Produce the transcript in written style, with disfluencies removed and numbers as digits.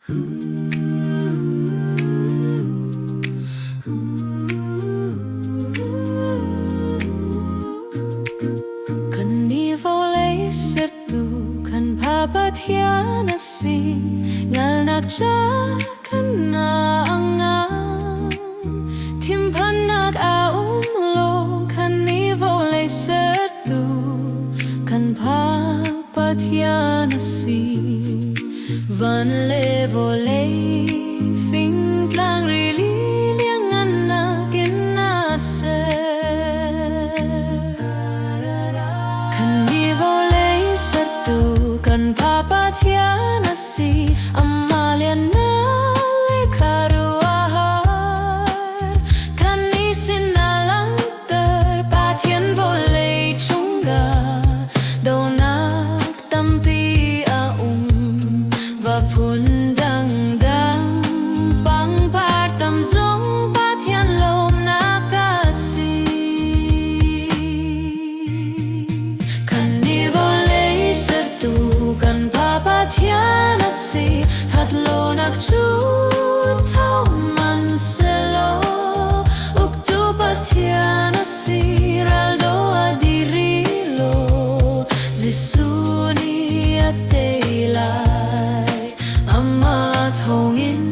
Kannih Vawlei Sertu kan Pathianhla ngal kana angam timpan aum Kannih Vawlei Sertu kan Pathianhla Vawlei phing tlang rili liangan kinase Kannih Vawlei Sertu kan Pathianhla amaliana lekaruahar Kannih sinalang terpathian Vawlei chunga donak tampi Pundang dang pang partam zong Pathianhla nakasi Kannih Vawlei Sertu kan Pathianhla thatlo nakchu thau man selo uktu Pathianhla raldo adirilo zisuni atela Hongin